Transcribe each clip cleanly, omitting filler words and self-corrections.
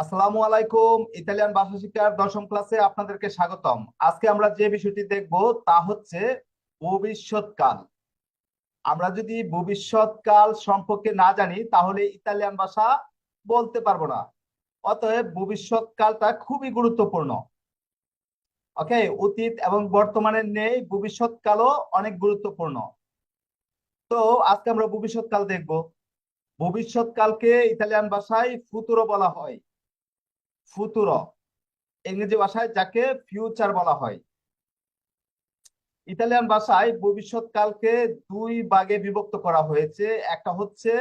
আসসালামু আলাইকুম। ইতালিয়ান ভাষা শিক্ষার দশম ক্লাসে আপনাদেরকে স্বাগতম। আজকে আমরা যে বিষয়টি দেখব তা হচ্ছে ভবিষ্যৎকাল। আমরা যদি ভবিষ্যৎকাল সম্পর্কে না জানি তাহলে ইতালিয়ান ভাষা বলতে পারবো না। অতএব ভবিষ্যৎকালটা খুবই গুরুত্বপূর্ণ। ওকে, অতীত এবং বর্তমানের নেই, ভবিষ্যৎকালও অনেক গুরুত্বপূর্ণ। তো আজকে আমরা ভবিষ্যৎকাল দেখব। ভবিষ্যৎকালকে ইতালিয়ান ভাষায় ফুতুরো বলা হয়। ফুতুরো ইংরেজি ভাষায় যাকে ফিউচার বলা হয়। ইতালিয়ান ভাষায় ভবিষ্যৎকালকে দুই ভাগে বিভক্ত করা হয়েছে। একটা হচ্ছে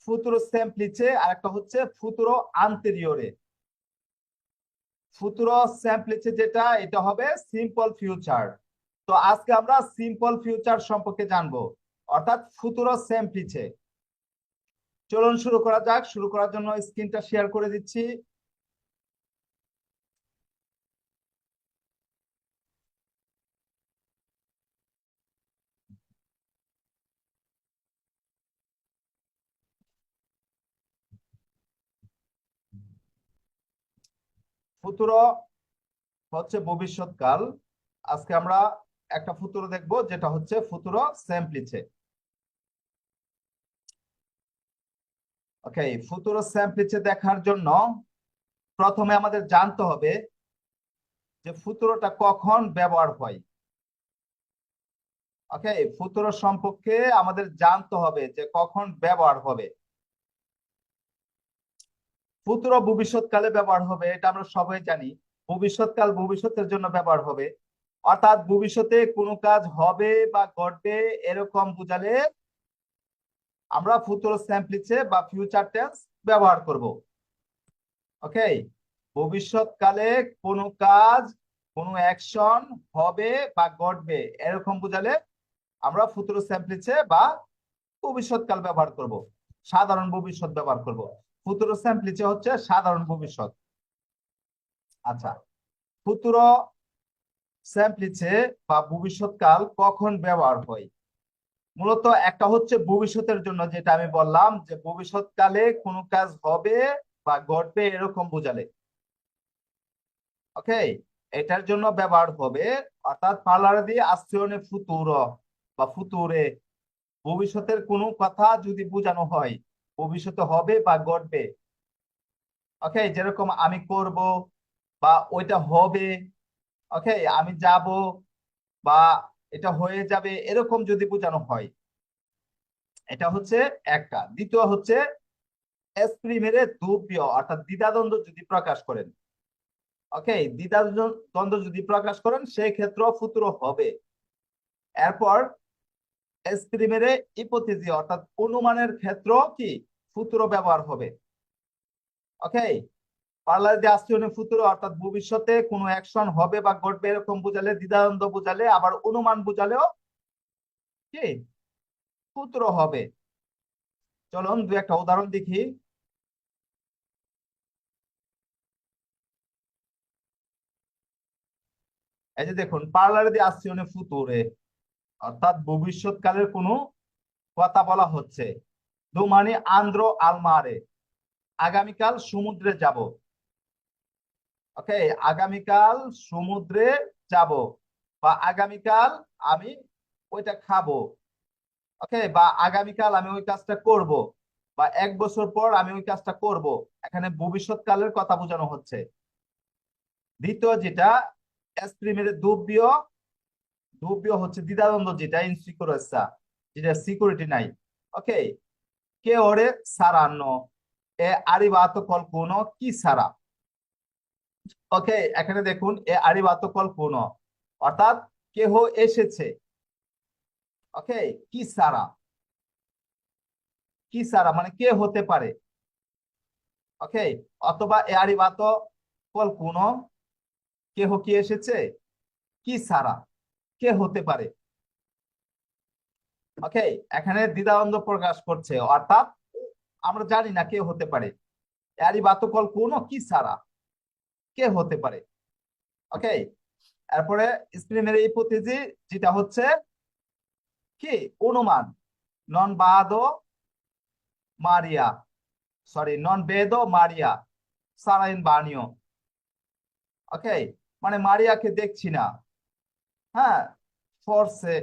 ফুতুরো সেমপ্লিচে আর একটা হচ্ছে ফুতুরো আন্তেরিয়রে। ফুতুরো সেমপ্লিচে যেটা, এটা হবে সিম্পল ফিউচার। তো আজকে আমরা সিম্পল ফিউচার সম্পর্কে জানবো, অর্থাৎ ফুতুরো সেমপ্লিচে। চলুন শুরু করা যাক। শুরু করার জন্য স্ক্রিনটা শেয়ার করে দিচ্ছি। ফুতুরো হচ্ছে ভবিষ্যৎকাল। আজকে আমরা একটা ফুতুরো দেখবো যেটা হচ্ছে ফুতুরো সেমপ্লিচে। ওকে, ফুতুরো সেমপ্লিচে দেখার জন্য প্রথমে আমাদের জানতে হবে যে ফুতুরোটা কখন ব্যবহার হয়। ওকে, ফুতুরো সম্পর্কে আমাদের জানতে হবে যে কখন ব্যবহার হবে। ফুতুরো ভবিষ্যৎকালে ব্যবহার হবে, এটা আমরা সবাই জানি। ভবিষ্যৎকাল ভবিষ্যতের জন্য ব্যবহার হবে, অর্থাৎ ভবিষ্যতে কোনো কাজ হবে বা ঘটবে এরকম বোঝালে আমরা ফুতুরো সেমপ্লিচে বা ফিউচার টেন্স ব্যবহার করব। ওকে, ভবিষ্যৎকালে কোনো কাজ, কোনো অ্যাকশন হবে বা ঘটবে এরকম বোঝালে আমরা ফুতুরো সেমপ্লিচে বা ভবিষ্যৎকাল ব্যবহার করব, সাধারণ ভবিষ্যৎ ব্যবহার করব। ফুতুরো সেমপ্লিচে হচ্ছে সাধারণ ভবিষ্যৎ। আচ্ছা, ফুতুরো সেমপ্লিচে বা ভবিষ্যৎকাল কখন ব্যবহার হয়? মূলত একটা হচ্ছে ভবিষ্যতের জন্য, যেটা আমি বললাম যে ভবিষ্যৎকালে কোনো কাজ হবে বা ঘটবে এরকম বোঝালে। ওকে, এটার জন্য ব্যবহার হবে, অর্থাৎ পার্লারে দিয়ে আশ্রয়নে ফুতুর বা ফুতুরে। ভবিষ্যতের কোনো কথা যদি বোঝানো হয়, ভবিষ্যতে হবে বা ঘটবে। ওকে, যেরকম আমি করব বা ওইটা হবে। ওকে, আমি যাব বা এটা হয়ে যাবে এরকম যদি বোঝানো হয়, এটা হচ্ছে একটা। দ্বিতীয় হচ্ছে এসপ্রিমেরে দুব্য, অর্থাৎ দ্বিধাদ্বন্দ্ব যদি প্রকাশ করেন। ওকে, দ্বিধাদ্বন্দ্ব যদি প্রকাশ করেন সেই ক্ষেত্রে ফুতুরো হবে। এরপর এসপ্রিমেরে ইপোথিসি, অর্থাৎ অনুমানের ক্ষেত্র কি ফুতুরো ব্যবহার হবে। ওকে, পার্লার দিয়ে আসছে ফুতুরো, অর্থাৎ ভবিষ্যতে কোনো অ্যাকশন হবে বা ঘটবে এরকম বুঝালে, দ্বিধাদ্বন্দ্ব বুঝালে, আবার অনুমান বুঝালেও কি ফুতুরো হবে। চলুন দু একটা উদাহরণ দেখি। এই যে দেখুন, পার্লারে দিয়ে আসছে ফুতুরে, অর্থাৎ ভবিষ্যৎকালের কোনো কথা বলা হচ্ছে। দুমানি আন্দ্র আলমারে, আগামীকাল সমুদ্রে যাব। ওকে, আগামীকাল সমুদ্রে যাব বা আগামীকাল আমি ওইটা খাবো। ওকে, বা আগামীকাল আমি ওই কাজটা করব বা এক বছর পর আমি ওই কাজটা করব। এখানে ভবিষ্যৎকালের কথা বোঝানো হচ্ছে। দ্বিতীয় যেটা এসপ্রিমের দুব্য, দুব্য হচ্ছে দ্বিধাদ্বন্দ্ব, যেটা ইনসিকিউরসা, যেটা সিকিউরিটি নাই। ওকে, কে ওরে সারানো, এ আরিবাতো qualcuno কি সারা। ওকে, এখানে দেখুন এ আরিবাতো qualcuno, অর্থাৎ কেহ এসেছে। ওকে, কি সারা, কি সারা মানে কে হতে পারে। ওকে, অথবা এ আরিবাতো qualcuno, কেহ কি এসেছে, কি সারা কে হতে পারে। ওকে, এখানে দ্বিধাদ্বন্দ্ব প্রকাশ করছে, অর্থাৎ আমরা জানি না কে হতে পারে। এ আরিবাতো qualcuno কি সারা, কে হতে পারে। ওকে, এরপরে স্প্রিমের ইপোথিসি, যেটা হচ্ছে কি অনুমান। নন বাদো মারিয়া, সরি নন বেদো মারিয়া, সারাইন বানিও। ওকে, মানে মারিয়াকে দেখছি না। হ্যাঁ, ফোর্সে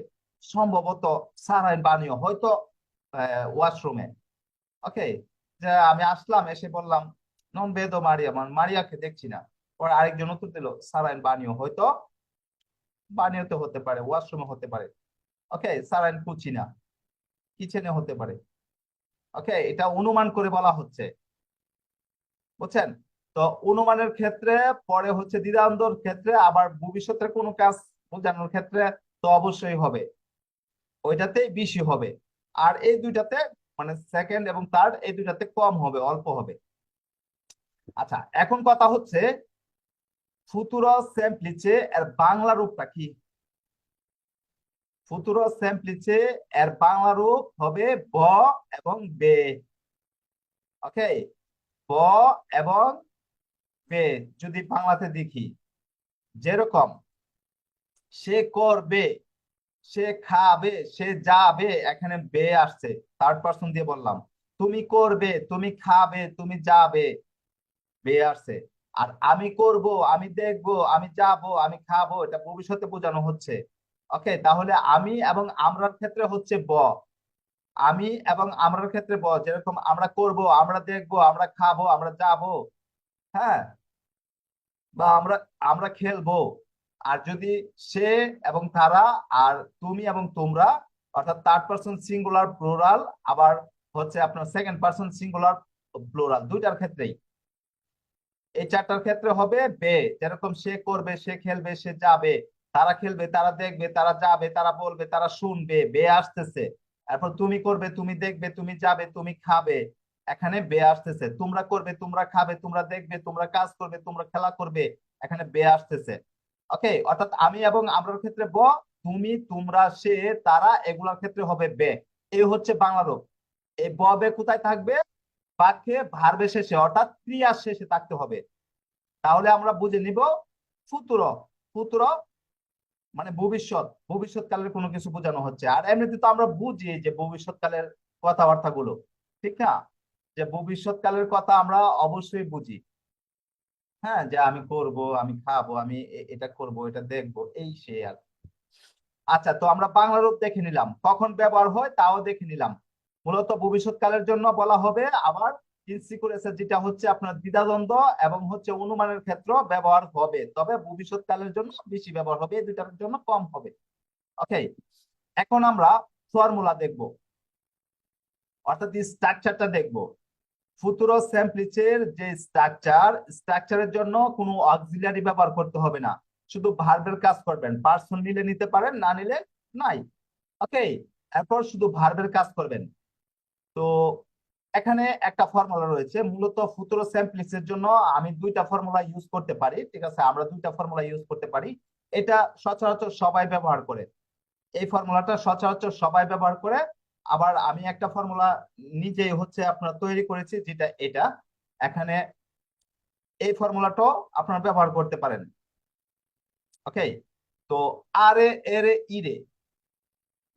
সম্ভবত সারাইন বানিও, হয়তো ওয়াশরুমে। ওকে, যে আমি আসলাম, এসে বললাম নন বেদো মারিয়া, মানে মারিয়াকে দেখছি না। পরে আরেকজন উত্তর দিল সারাইন বানিও, হয়তো বানিওতে হতে পারে, ওয়াশরুমে হতে পারে। ওকে, সারাইন কুচিনা, কিচেনে হতে পারে। ওকে, এটা অনুমান করে বলা হচ্ছে, বুঝছেন? তো অনুমানের ক্ষেত্রে পরে হচ্ছে দ্বিধাদ্বন্দ্বের ক্ষেত্রে, আবার ভবিষ্যতের কোনো কাজ বোঝানোর ক্ষেত্রে তো অবশ্যই হবে, ওইটাতেই বেশি হবে। আর এই দুইটাতে মানে সেকেন্ড এবং থার্ড, এই দুইটাতে কম হবে, অল্প হবে। আচ্ছা, এখন কথা হচ্ছে ফুতুরো সেমপ্লিচে এর বাংলা রূপটা কি? ফুতুরো সেমপ্লিচে এর বাংলা রূপ হবে ব এবং বে। ওকে, ব এবং বে যদি বাংলাতে দেখি, যেরকম সে করবে, সে খাবে, সে যাবে, এখানে বে আসছে, থার্ড পারসন দিয়ে বললাম। তুমি করবে, তুমি খাবে, তুমি যাবে, বে আসছে। আর আমি করব, আমি দেখবো, আমি যাব, আমি খাবো, এটা ভবিষ্যতে বোঝানো হচ্ছে। ওকে, তাহলে আমি এবং আমরার ক্ষেত্রে হচ্ছে ব। আমি এবং আমরার ক্ষেত্রে ব, যেরকম আমরা করব, আমরা দেখবো, আমরা খাবো, আমরা যাব, হ্যাঁ, বা আমরা আমরা খেলবো। আর যদি সে এবং তারা, আর তুমি এবং তোমরা, অর্থাৎ থার্ড পারসন সিঙ্গুলার প্লুরাল, আবার হচ্ছে আপনার সেকেন্ড পারসন সিঙ্গুলার প্লুরাল, দুইটার ক্ষেত্রেই। এই চারটার ক্ষেত্রে হবে বে, যেরকম সে করবে, সে খেলবে, সে যাবে, তারা খেলবে, তারা দেখবে, তারা যাবে, তারা বলবে, তারা শুনবে, বে আসতেছে। তারপর তুমি করবে, তুমি দেখবে, তুমি যাবে, তুমি খাবে, এখানে বে আসতেছে। তোমরা করবে, তোমরা খাবে, তোমরা দেখবে, তোমরা কাজ করবে, তোমরা খেলা করবে, এখানে বে আসতেছে। ওকে, অর্থাৎ আমি এবং আমরার ক্ষেত্রে ব, তুমি, তোমরা, সে, তারা, এগুলোর ক্ষেত্রে হবে বে। এই হচ্ছে বাংলা রূপ। এই ব বে কোথায় থাকবে? বাক্যে ভার্বের শেষে, অর্থাৎ ক্রিয়ার শেষে থাকতে হবে। তাহলে আমরা বুঝে নিব ফুতুর। ফুতুর মানে ভবিষ্যৎ, ভবিষ্যৎকালের কোনো কিছু বোঝানো হচ্ছে। আর এমনিতে তো আমরা বুঝি যে ভবিষ্যৎকালের কথাবার্তা গুলো, ঠিক না? যে ভবিষ্যৎকালের কথা আমরা অবশ্যই বুঝি। হ্যাঁ, যে আমি করব, আমি খাবো, আমি এটা করব, এটা দেখবো, এই সে আর। আচ্ছা, তো আমরা বাংলা রূপ দেখে নিলাম, কখন ব্যবহার হয় তাও দেখে নিলাম। মূলত ভবিষ্যৎকালের জন্য বলা হবে। আবার ইনসিকিউরেন্স, যেটা হচ্ছে আপনার দ্বিধাদ্বন্দ্ব এবং হচ্ছে অনুমানের ক্ষেত্র ব্যবহার হবে, তবে ভবিষ্যৎকালের জন্য বেশি ব্যবহার হবে, এই দুটার জন্য কম হবে। ওকে, এখন আমরা ফর্মুলা দেখব, অর্থাৎ স্ট্রাকচারটা দেখব। ফুতুরো সেমপ্লিচের যে স্ট্রাকচারের জন্য কোনো অক্সিলারি ব্যবহার করতে হবে না, শুধু ভার্বের কাজ করবেন। পার্সন নিলে নিতে পারেন, না নিলে নাই। ওকে, এরপর শুধু ভার্বের কাজ করবেন। তো এখানে একটা ফর্মুলা রয়েছে, মূলত ফুতুরো সেমপ্লিসের জন্য আমি দুইটা ফর্মুলা ইউজ করতে পারি, ঠিক আছে? আমরা দুইটা ফর্মুলা ইউজ করতে পারি, এটা সচরাচর সবাই ব্যবহার করে। এই ফর্মুলাটা সচরাচর সবাই ব্যবহার করে। আবার আমি একটা ফর্মুলা নিজেই হচ্ছে আপনার তৈরি করেছি, যেটা এটা। এখানে এই ফর্মুলাটাও আপনারা ব্যবহার করতে পারেন। ওকে, তো আরে, এরে, ইরে,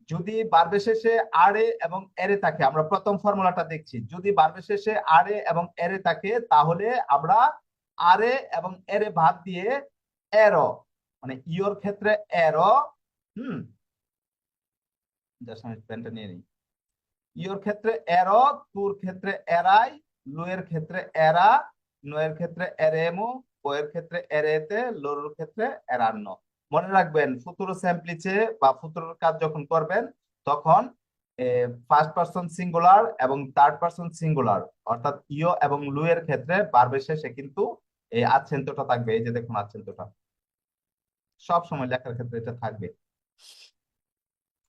যদি ভার্বের শেষে আরে এবং এরে থাকে, আমরা প্রথম ফর্মুলাটা দেখছি, যদি ভার্বের শেষে আরে এবং এরে থাকে, তাহলে আমরা আরে এবং এরে বাদ দিয়ে এরো, মানে ইয়োর ক্ষেত্রে এরো, হুম, জাস্ট আমি পেনটা নিয়ে নিই। ইয়োর ক্ষেত্রে এরো, তুর ক্ষেত্রে এরাই, লুয়ের ক্ষেত্রে এরা, নয়ের ক্ষেত্রে এরেমো, বয়ের ক্ষেত্রে এরেতে, লোরের ক্ষেত্রে এরান্ন। মনে রাখবেন, ফুতুরো স্যাম্পলিচে বা ফুতুরোর কাজ যখন করবেন, তখন ফার্স্ট পারসন সিঙ্গুলার এবং থার্ড পারসন সিঙ্গুলার, অর্থাৎ ইয় এবং লুয়ের ক্ষেত্রে ভার্বের শেষে কিন্তু এই আচ্ছেন্ত্যটা থাকবে। এই যে দেখুন, আচ্ছেন্ত্যটা সব সময় লেখার ক্ষেত্রে এটা থাকবে।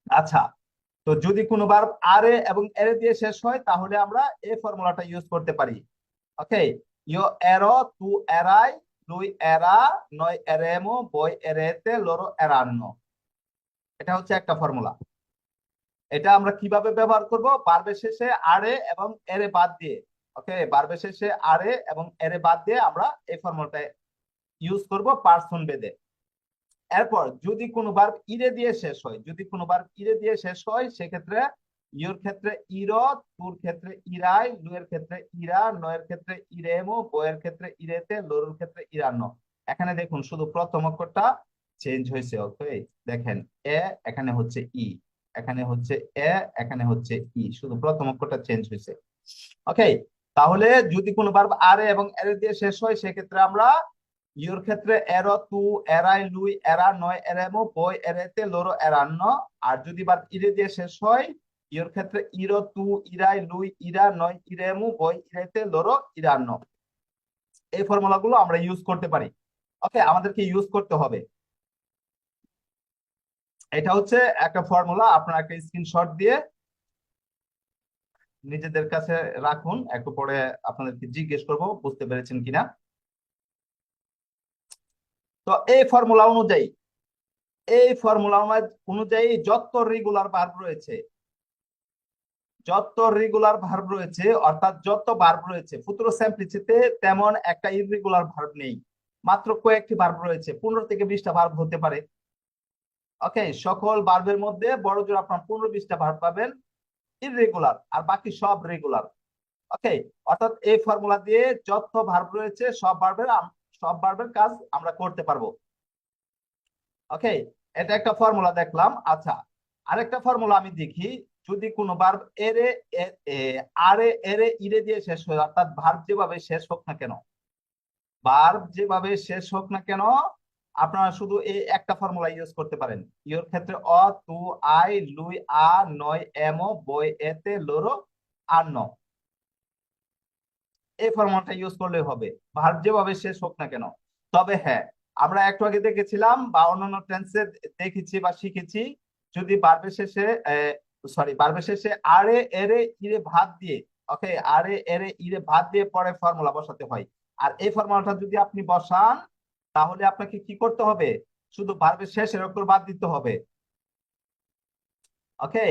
আচ্ছা, তো যদি কোনো ভার্ব আরে এবং এরে দিয়ে শেষ হয়, তাহলে আমরা এই ফর্মুলাটা ইউজ করতে পারি। ওকে, ইও এরো, তু এরাই, লুই এরা, নয় এরেমো, বই এরেতে, লোরো এরান্ন। এটা হচ্ছে একটা ফর্মুলা। এটা আমরা কিভাবে ব্যবহার করব? ভার্বের শেষে আরে এবং এরে বাদ দিয়ে। ওকে, ভার্বের শেষে আরে এবং এরে বাদ দিয়ে আমরা এই ফর্মুলাটা ইউজ করব পার্সন বেদে। এরপর যদি কোনো ভার্ব ইরে দিয়ে শেষ হয়, যদি কোনো ভার্ব ইরে দিয়ে শেষ হয়, সেক্ষেত্রে ইওর ক্ষেত্রে ইর, তুর ক্ষেত্রে ইরাই, লুয়ের ক্ষেত্রে ইরা, নয়ের ক্ষেত্রে ইরেমো, বয়ের ক্ষেত্রে ইরেতে, লোরের ক্ষেত্রে ইরান্ন। এখানে দেখুন শুধু প্রথম অক্ষরটা চেঞ্জ হয়েছে। ওকে, দেখেন এ, এখানে হচ্ছে ই, এখানে হচ্ছে এ, এখানে হচ্ছে ই, শুধু প্রথম অক্ষরটা চেঞ্জ হয়েছে। ওকে, তাহলে যদি কোনো ভার্ব আরে এবং এরে দিয়ে শেষ হয় সেক্ষেত্রে আমরা ইওর ক্ষেত্রে এরো, তু, এরাই, লুই, এরা, নয়, এরেমো, বই, এরেতে, লোরো, এরান্ন। আর যদি ভার্ব ইরে দিয়ে শেষ হয় ইওর ক্ষেত্রে ইরো, তু, ইরাই, লুই, ইরা, নয়, ইরেমু, বই, ইরেতে, লোরো, ইরান্ন। এই ফর্মুলা গুলো আমরা ইউজ করতে পারি। ওকে, আমাদেরকে ইউজ করতে হবে। এটা হচ্ছে একটা ফর্মুলা, আপনারা একটা স্ক্রিনশট দিয়ে নিজেদের কাছে রাখুন, একটু পরে আপনাদেরকে জিজ্ঞেস করব বুঝতে পেরেছেন কিনা। তো এই ফর্মুলা অনুযায়ী যত রেগুলার ভার্ব রয়েছে, অর্থাৎ যত ভার্ব রয়েছে ফুতুরো সিম্পলিসিতে, তেমন একটা ইররেগুলার ভার্ব নেই। মাত্র কয়েকটি ভার্ব রয়েছে, 15 থেকে 20টা ভার্ব হতে পারে। ওকে, সকল ভার্বের মধ্যে বড় জোর আপনার 15-20টা ভার্ব পাবেন ইররেগুলার, আর বাকি সব রেগুলার। ওকে, অর্থাৎ এই ফর্মুলা দিয়ে যত ভার্ব রয়েছে সব ভার্বের কাজ আমরা করতে পারবো। ওকে, এটা একটা ফর্মুলা দেখলাম। আচ্ছা, আরেকটা ফর্মুলা আমি দেখি। যদি কোনো ভার্ব এরে, আরে, এরে, ইরে দিয়ে শেষ হয়, অর্থাৎ ভার্ব যেভাবে শেষ হোক না কেন, আপনারা শুধু এই একটা ফর্মুলা ইউজ করতে পারেন। ইওর ক্ষেত্রে অ, তু, আই, লুই, আ, নয়, এমো, বই, এতে, লোরো, আর ন। এই ফর্মুলাটা ইউজ করলে হবে, ভার্ব যেভাবে শেষ হোক না কেন। তবে হ্যাঁ, আমরা একটু আগে দেখেছিলাম বা অন্যান্য টেন্সে দেখেছি বা শিখেছি, যদি ভার্বের শেষে আরে, এরে, ইরে ভাত দিয়ে, ওকে, আরে, এরে, ইরে ভাত দিয়ে পরে ফর্মুলা বসাতে হয়। আর এই ফর্মুলাটা যদি আপনি বসান তাহলে আপনাকে কি করতে হবে, শুধু ভার্বের শেষের অক্ষর বাদ দিতে হবে। ওকে,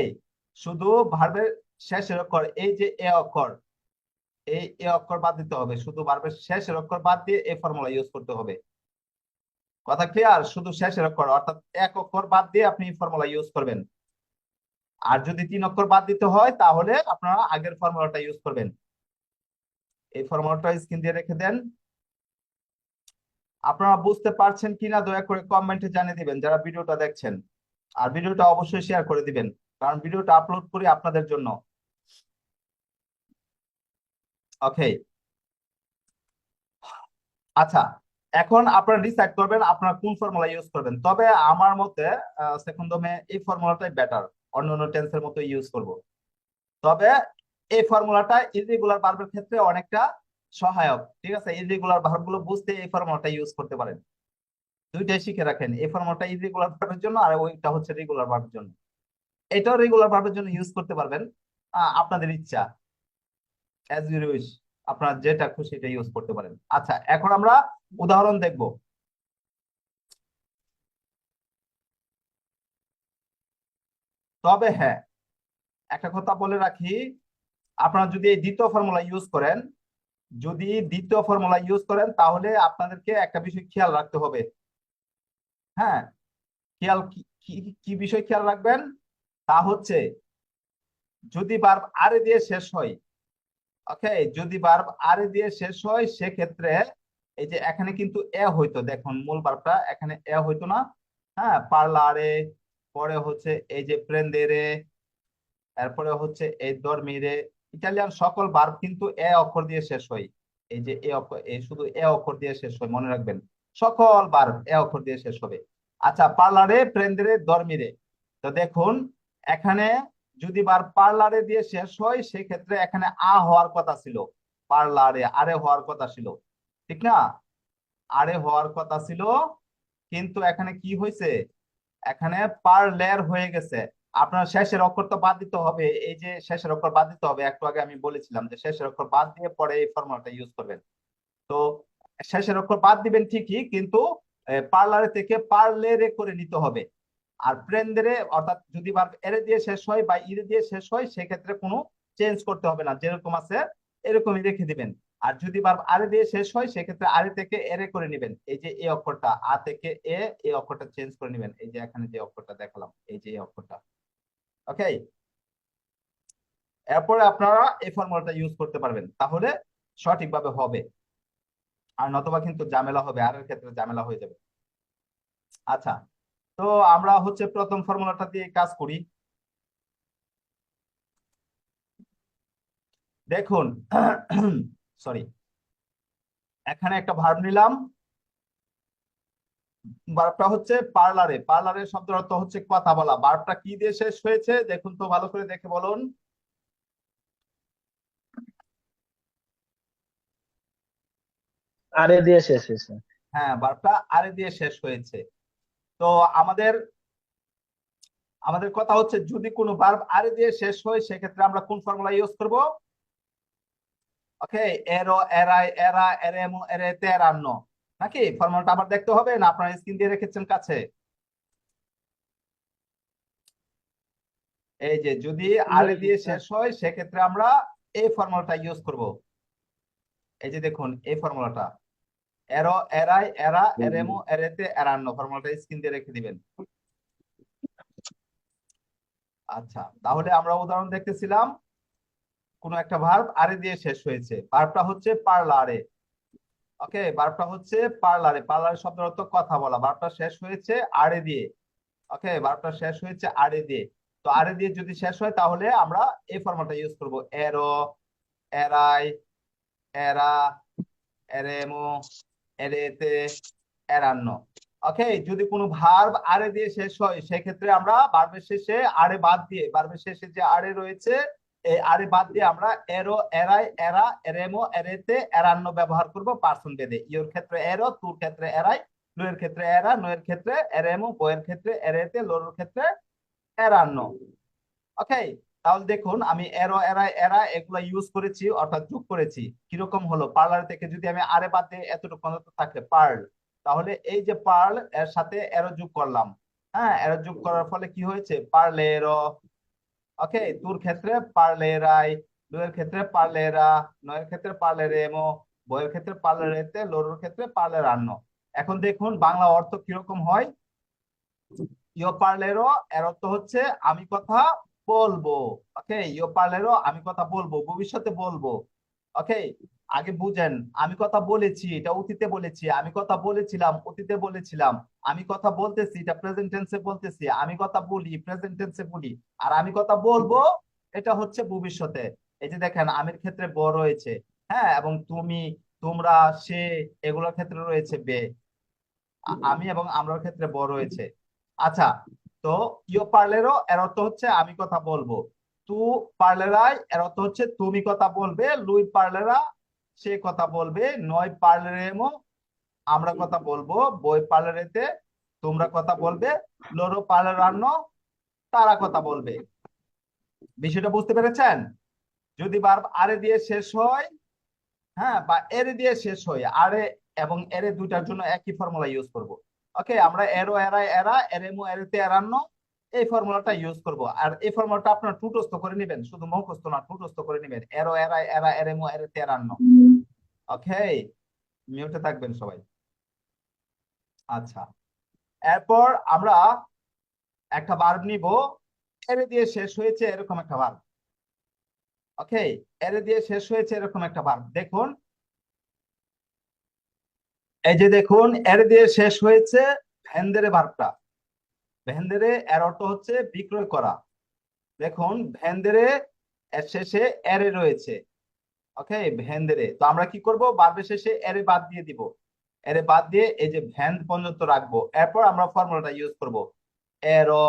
শুধু ভার্বের শেষের অক্ষর, এই যে এ অক্ষর, এ অক্ষর বাদ দিতে হবে, শুধু ভার্বের শেষের অক্ষর বাদ দিয়ে এই ফর্মুলা ইউজ করতে হবে। কথা ক্লিয়ার? শুধু শেষের অক্ষর অর্থাৎ এক অক্ষর বাদ দিয়ে আপনি ফর্মুলা ইউজ করবেন। আর যদি 3 অক্ষর বাদ দিতে হয় তাহলে আপনারা আগের ফর্মুলাটা ইউজ করবেন। এই ফর্মুলাটা স্ক্রিন দিয়ে রেখে দেন। আপনারা বুঝতে পারছেন কিনা দয়া করে কমেন্টে জানিয়ে দিবেন যারা ভিডিওটা দেখছেন। আর ভিডিওটা অবশ্যই শেয়ার করে দিবেন, কারণ ভিডিওটা আপলোড করি আপনাদের জন্য। ওকে, আচ্ছা, এখন আপনারা ডিসাইড করবেন আপনারা কোন ফর্মুলা ইউজ করবেন। তবে আমার মতে সেকন্ডমে এই ফর্মুলাটাই বেটার, অন্যান্য টেন্সের মতো ইউজ করব। তবে এই ফর্মুলাটা ইররেগুলার ভার্বের ক্ষেত্রে অনেকটা সহায়ক। ঠিক আছে, ইররেগুলার ভার্ব গুলো বুঝতে এই ফর্মুলাটা ইউজ করতে পারেন। দুইটাই শিখে রাখেন, এই ফর্মুলাটা ইররেগুলার ভার্বের জন্য আর ওইটা হচ্ছে রেগুলার ভার্বের জন্য। এটাও রেগুলার ভার্বের জন্য ইউজ করতে পারবেন, আপনাদের ইচ্ছা, অ্যাজ ইউ উইশ, আপনার যেটা খুশি এটা ইউজ করতে পারেন। আচ্ছা, এখন আমরা উদাহরণ দেখব। তবে হ্যাঁ, একটা কথা বলে রাখি, আপনারা যদি এই দ্বিতীয় ফর্মুলা ইউজ করেন তাহলে আপনাদেরকে একটা বিষয় খেয়াল রাখতে হবে। হ্যাঁ, খেয়াল কি কি কি বিষয় খেয়াল রাখবেন, তা হচ্ছে যদি ভার্ব আরে দিয়ে শেষ হয়, ওকে, যদি ভার্ব আরে দিয়ে শেষ হয় সেক্ষেত্রে এই যে এখানে কিন্তু এ হইতো, দেখুন মূল ভার্বটা এখানে এ হইতো না। হ্যাঁ, পার্লারে, পরে হচ্ছে এই যে প্রেন্দেরে, এরপরে হচ্ছে এই দরমিরে, ইটালিয়ান সকল ভার্ব কিন্তু এ অক্ষর দিয়ে শেষ হয়। এই যে এ অক্ষর, এই শুধু এ অক্ষর দিয়ে শেষ হয়, মনে রাখবেন সকল ভার্ব এ অক্ষর দিয়ে শেষ হবে। আচ্ছা, পার্লারে, প্রেন্দেরে, দরমিরে, তো দেখুন এখানে যদি ভার্ব পার্লারে দিয়ে শেষ হয় সেক্ষেত্রে এখানে হওয়ার কথা ছিল, পার্লারে আরে হওয়ার কথা ছিল, ঠিক না? আরে হওয়ার কথা ছিল, কিন্তু এখানে কি হয়েছে, এখানে পার্লের হয়ে গেছে। আপনার শেষের অক্ষর তো বাদ দিতে হবে, এই যে শেষের অক্ষর বাদ দিতে হবে, একটু আগে আমি বলেছিলাম যে শেষের অক্ষর বাদ দিয়ে পরে এই ফর্মুলাটা ইউজ করবেন। তো শেষের অক্ষর বাদ দিবেন ঠিকই, কিন্তু পার্লারে থেকে পার্লেরে করে নিতে হবে। আর প্রেন্দেরে, অর্থাৎ যদি ভার্ব এরে দিয়ে শেষ হয় বা ইরে দিয়ে শেষ হয় সেক্ষেত্রে কোনো চেঞ্জ করতে হবে না, যেরকম আছে এরকমই রেখে দিবেন। আর যদি ভার্ব আরে দিয়ে শেষ হয় সেক্ষেত্রে আরে থেকে এরে করে নেবেন, এই যে এ অক্ষরটা আ থেকে এ অক্ষরটা চেঞ্জ করে নেবেন, এই যে এখানে যে অক্ষরটা দেখালাম এই যে এই অক্ষরটা। ওকে, এরপরে আপনারা এই ফর্মুলাটা ইউজ করতে পারবেন, তাহলে সঠিকভাবে হবে। আর নতবা কিন্তু ঝামেলা হবে, আর এর ক্ষেত্রে ঝামেলা হয়ে যাবে। আচ্ছা, তো আমরা হচ্ছে প্রথম ফর্মুলাটা দিয়ে কাজ করি। দেখুন, সরি, এখানে একটা ভার্ব নিলাম। ভার্বটা হচ্ছে পার্লারে। পার্লারের শব্দের অর্থ হচ্ছে কথা বলা। ভার্বটা কি দিয়ে শেষ হয়েছে দেখুন তো, ভালো করে দেখে বলুন। আরে দিয়ে শেষ হয়েছে। হ্যাঁ, ভার্বটা আরে দিয়ে শেষ হয়েছে। তো আমাদের আমাদের কথা হচ্ছে, যদি কোনো ভার্ব আরে দিয়ে শেষ হয় সেক্ষেত্রে আমরা কোন ফর্মুলা ইউজ করব? ওকে, এরো, এরাই, এরা, এরেমো, এরেতে, এরান্ন, নাকি? ফর্মুলাটা আবার দেখতে হবে না? আপনারা স্ক্রিন দিয়ে রেখেছেন কাছে। এই যে যদি আরে দিয়ে শেষ হয় সেক্ষেত্রে আমরা এই ফর্মুলাটা ইউজ করব। এই যে দেখুন এই ফর্মুলাটা, এরো, এরাই, এরা, এরেমো, এরেতে, এরান্ন, ফর্মুলাটা স্ক্রিন দিয়ে রেখে দিবেন। আচ্ছা, তাহলে আমরা উদাহরণ দেখতেছিলাম, কোন একটা ভার্ব আরে দিয়ে শেষ হয়েছে, ভার্বটা হচ্ছে পার্লারে। ওকে, ভার্বটা হচ্ছে পার্লারে। পার্লারে শব্দের অর্থ কথা বলা। ভার্বটা শেষ হয়েছে আরে দিয়ে। ওকে, ভার্বটা শেষ হয়েছে আরে দিয়ে। তো আরে দিয়ে যদি শেষ হয় তাহলে আমরা এই ফর্মুলাটা ইউজ করব, এরো, এরাই, এরা, এরেমো, এরেতে, এরান্ন। ওকে, যদি কোনো ভার্ব আরে দিয়ে শেষ হয় সেক্ষেত্রে আমরা ভার্বের শেষে আরে বাদ দিয়ে, ভার্বের শেষে যে আরে রয়েছে এই আরে বাদ দিয়ে আমরা এরো, এরাই, এরা, এরেমো, এরেতে, এরান্ন ব্যবহার করব পার্সন ভেদে। ইওর ক্ষেত্রে এরো, তুর ক্ষেত্রে এরাই, লুয়ের ক্ষেত্রে এরা, নয়ের ক্ষেত্রে এরেমো, বইয়ের ক্ষেত্রে এরেতে, লোরের ক্ষেত্রে এরান্ন। ওকে, তাহলে দেখুন আমি এরো, এরাই, এরা এগুলা ইউজ করেছি, অর্থাৎ যোগ করেছি। কিরকম হলো? পার্লার থেকে যদি আমি আরে বাদ দিয়ে এতটুকু পর্যন্ত থাকে পার্ল, তাহলে এই যে পার্ল এর সাথে এরো যোগ করলাম। হ্যাঁ, এরো যোগ করার ফলে কি হয়েছে? পার্লেরো। ওকে, তোর ক্ষেত্রে পার্লেরাই, দুয়ের ক্ষেত্রে পার্লেরা, নয়ের ক্ষেত্রে পার্লেরেমো, বইয়ের ক্ষেত্রে পার্লেরেতে, লোরের ক্ষেত্রে পার্লেরান্ন। এখন দেখুন বাংলা অর্থ কিরকম হয়। ইও পার্লেরো এর অর্থ হচ্ছে আমি কথা বলবো। ওকে, ইও পার্লেরো আমি কথা বলবো, ভবিষ্যতে বলবো। ওকে, আগে বুঝেন, আমি কথা বলেছি এটা অতীতে বলেছি, আমি কথা বলেছিলাম অতীতে বলেছিলাম, আমি কথা বলতেছি এটা প্রেজেন্ট টেন্সে বলতেছি, আমি কথা বলি প্রেজেন্ট টেন্সে বলি, আর আমি কথা বলবো এটা হচ্ছে ভবিষ্যতে। এই যে দেখেন আমির ক্ষেত্রে ব রয়েছে, হ্যাঁ, এবং তুমি, তোমরা, সে, এগুলোর ক্ষেত্রে রয়েছে বে। আমি এবং আমরার ক্ষেত্রে ব রয়েছে। আচ্ছা, তো ইও পার্লেরো এর অর্থ হচ্ছে আমি কথা বলবো। তু পার্লেরাই এর অর্থ হচ্ছে তুমি কথা বলবে। লুই পার্লেরা সে কথা বলবে। নয় পার্লেরেমো আমরা কথা বলবো। বই পার্লারেতে তোমরা কথা বলবে। লোরো পার্লারান্ন তারা কথা বলবে। বিষয়টা বুঝতে পেরেছেন? যদি ভার্ব আরে দিয়ে শেষ হয়, হ্যাঁ, বা এরে দিয়ে শেষ হয়, আরে এবং এরে দুইটার জন্য একই ফর্মুলা ইউজ করব। ওকে, আমরা এরো, এরা, এরা, এরেমো, এরেতে, এরান্ন এই ফর্মুলাটা ইউজ করব। আর এই ফর্মুলাটা আপনার টুটস্থ করে নেবেন, শুধু মুখস্থ না, টুটস্থ করে নেবেন। এরো, এরা, এরা, এরেমো, এরেতে, এরান্ন। ওকে, মিউটে থাকবেন সবাই। আচ্ছা, এরপর আমরা একটা ভার্ব নিব, এরে দিয়ে শেষ হয়েছে এরকম একটা ভার্ব। ওকে, এরে দিয়ে শেষ হয়েছে এরকম একটা ভার্ব। দেখুন, এই যে দেখুন এরে দিয়ে শেষ হয়েছে ভেন্দেরে ভার্বটা। ভেন্দেরে এর অর্থ হচ্ছে বিক্রয় করা। দেখুন ভেন্দেরে এর শেষে এরে রয়েছে। ওকে, ভেন্দেরে, তো আমরা কি করব? ভার্বের শেষে এরে বাদ দিয়ে দিব। এরে বাদ দিয়ে এই যে ভ্যান পর্যন্ত রাখবো। এরপর আমরা ফর্মুলাটা ইউজ করব, এরো,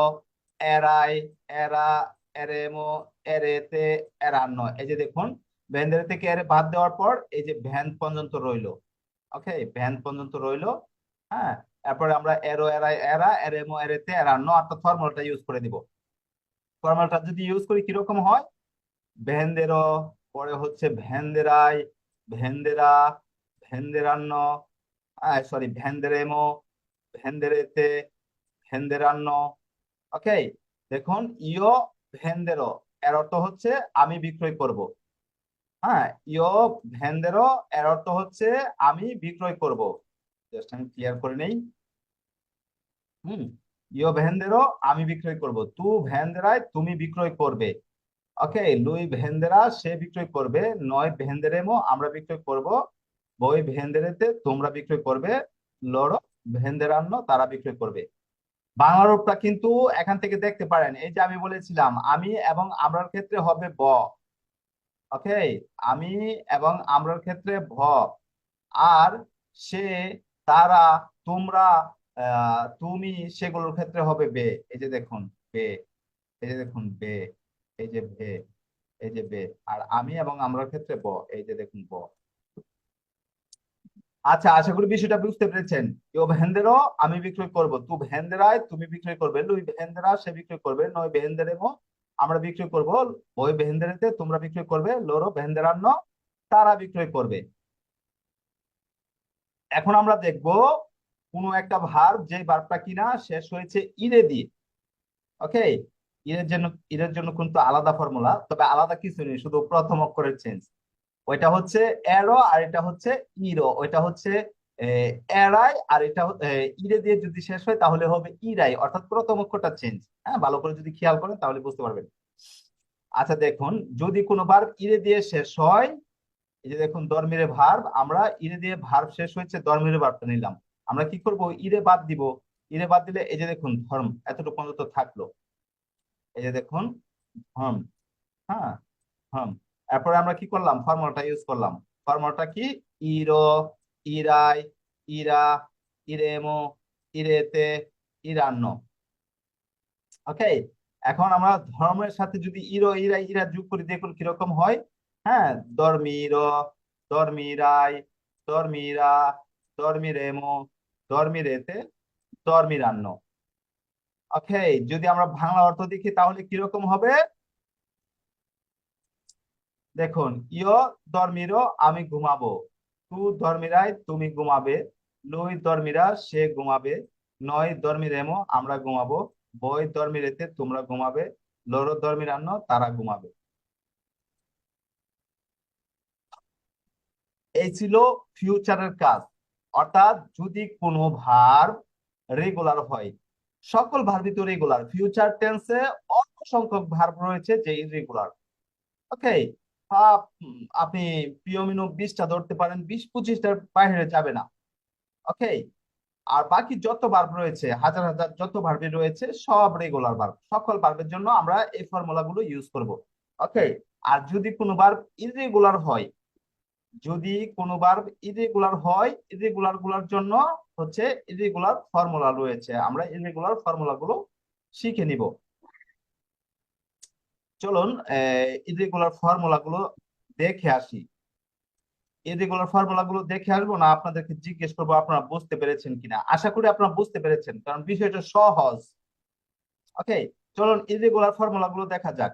এরাই, এরা, এরেমো, এরেতে, এরান্ন। এই যে দেখুন ভেন্দেরে থেকে এরে বাদ দেওয়ার পর এই যে ভ্যান পর্যন্ত রইলো। ওকে, ভ্যান পর্যন্ত রইলো। হ্যাঁ, এরপরে আমরা এরো, এরাই, এরা, এরেমো, এরেতে, এরান্ন অর্থাৎ ফর্মুলাটা ইউজ করে দিব। ফর্মালটা যদি ইউজ করি কিরকম হয়? ভেন্দেরো, পরে হচ্ছে ভেন্দেরাই, ভেন্দেরা, ভেন্দেরান্ন, সরি ভেন্দেরেমো, ভেন্দেরেতে, ভেন্দেরান্ন। ওকে, দেখুন ইও ভেন্দেরো এর অর্থ হচ্ছে আমি বিক্রয় করব। হ্যাঁ, ইও ভেন্দেরো এর অর্থ হচ্ছে আমি বিক্রয় করব। জাস্ট আমি ক্লিয়ার করে নেই। হুম, ইও ভেন্দেরো আমি বিক্রয় করব, তু ভেন্দেরাই তুমি বিক্রয় করবে। ওকে, লুই ভেন্দেরা সে বিক্রয় করবে, নয় ভেন্দেরেমো আমরা বিক্রয় করব, বই ভেন্দেরেতে তোমরা বিক্রয় করবে, লড়ো ভেন্দেরান্ন তারা বিক্রয় করবে। বাংলা রূপটা কিন্তু এখান থেকে দেখতে পারেন, এই যে আমি বলেছিলাম আমি এবং আমরার ক্ষেত্রে হবে ব। ওকে, আমি এবং আমরার ক্ষেত্রে ভ, আর সে, তারা, তোমরা, তুমি সেগুলোর ক্ষেত্রে হবে বে। এই যে দেখুন বে, এই যে দেখুন বে, এই যে ভে, এই যে বে। আর আমি এবং আমরার ক্ষেত্রে ব, এই যে দেখুন ব। আচ্ছা, আশা করি বিষয়টা বুঝতে পেরেছেন। ইও ভেন্দেরো আমি বিক্রয় করব, তু ভেন্দেরায় তুমি বিক্রয় করবে, লুই ভেন্দেরা সে বিক্রয় করবে, নয় ভেন্দেরেমো আমরা বিক্রয় করব, বই ভেন্দেরেতে তোমরা বিক্রয় করবে, লোরো ভেন্দেরান্ন তারা বিক্রয় করবে। এখন আমরা দেখব কোন একটা ভার্ব যে ভার্বটা কিনা শেষ হয়েছে ইরে দিয়ে। ওকে, ইরের জন্য কিন্তু আলাদা ফর্মুলা, তবে আলাদা কিছু নেই, শুধু প্রথম অক্ষরের চেঞ্জ। ওইটা হচ্ছে এরো আর এটা হচ্ছে ইরো। ওইটা হচ্ছে এরাই আর এটা ইরে দিয়ে যদি শেষ হয় তাহলে হবে ইরাই, অর্থাৎ প্রথম অক্ষরটা চেঞ্জ। হ্যাঁ, ভালো করে যদি খেয়াল করেন তাহলে বুঝতে পারবেন। আচ্ছা দেখুন, যদি কোনো ভার্ব ইরে দিয়ে শেষ হয়, এই যে দেখুন দরমিরে ভার্ব, আমরা ইরে দিয়ে ভার্ব শেষ হয়েছে দরমিরে ভার্বটা নিলাম, আমরা কি করব ইরে বাদ দিব। ইরে বাদ দিলে এই যে দেখুন ধর্ম এতটুকু পর্যন্ত থাকলো, এই যে দেখুন ধর্ম। হ্যাঁ, ধর্ম। এরপরে আমরা কি করলাম, ফর্মুলাটা ইউজ করলাম। ফর্মুলাটা কি, ইরো, ইরাই, ইরা, ইরেমো, ইরেতে, ইরান্ন। ওকে, এখন আমরা ধর্মের সাথে যদি ইরো, ইরাই, ইরা যোগ করি দেখুন কিরকম হয়। হ্যাঁ, ধর্মির, ধর্মিরাই, ধর্মিরা, ধর্মিরেমো, ধর্মিরেতে, ধর্মিরান্ন। ওকে, যদি আমরা বাংলা অর্থ দেখি তাহলে কিরকম হবে, দেখুন ইয় ধর্মিরো আমি ঘুমাবো, তু ধর্মিরাই তুমি ঘুমাবে, লুই ধর্মিরা সে ঘুমাবে, নয় ধর্মিরেমো আমরা ঘুমাবো, বই ধর্মিরেতে তোমরা ঘুমাবে, লোরো ধর্মিরান্ন তারা ঘুমাবে। এই ছিল ফিউচারের কাজ। অর্থাৎ যদি কোনো ভার্ব রেগুলার হয়, সকল ভার্বই তো রেগুলার, ফিউচার টেন্সে অল্প সংখ্যক ভার্ব রয়েছে যে ইরেগুলার। ওকে, আপনি প্রিয় মিনু 20টা ধরতে পারেন, 20-25টার বাইরে যাবে না। ওকে, আর বাকি যত ভার্ব রয়েছে, হাজার হাজার যত ভার্বই রয়েছে সব রেগুলার ভার্ব, সকল ভার্বের জন্য আমরা এই ফর্মুলা গুলো ইউজ করব। ওকে, আর যদি কোনো ভার্ব ইরেগুলার হয়, যদি কোনো ভার্ব ইরেগুলার হয়, ইরেগুলার গুলার জন্য হচ্ছে ইরেগুলার ফর্মুলা রয়েছে, আমরা ইরেগুলার ফর্মুলা গুলো শিখে নিব। চলুন ইরেগুলার ফর্মুলা গুলো দেখে আসি। ইরেগুলার ফর্মুলা গুলো দেখে আসবো না আপনাদেরকে জিজ্ঞেস করবো আপনারা বুঝতে পেরেছেন কিনা। আশা করি আপনারা বুঝতে পেরেছেন, কারণ বিষয়টা সহজ। ওকে, চলুন ইরেগুলার ফর্মুলা গুলো দেখা যাক।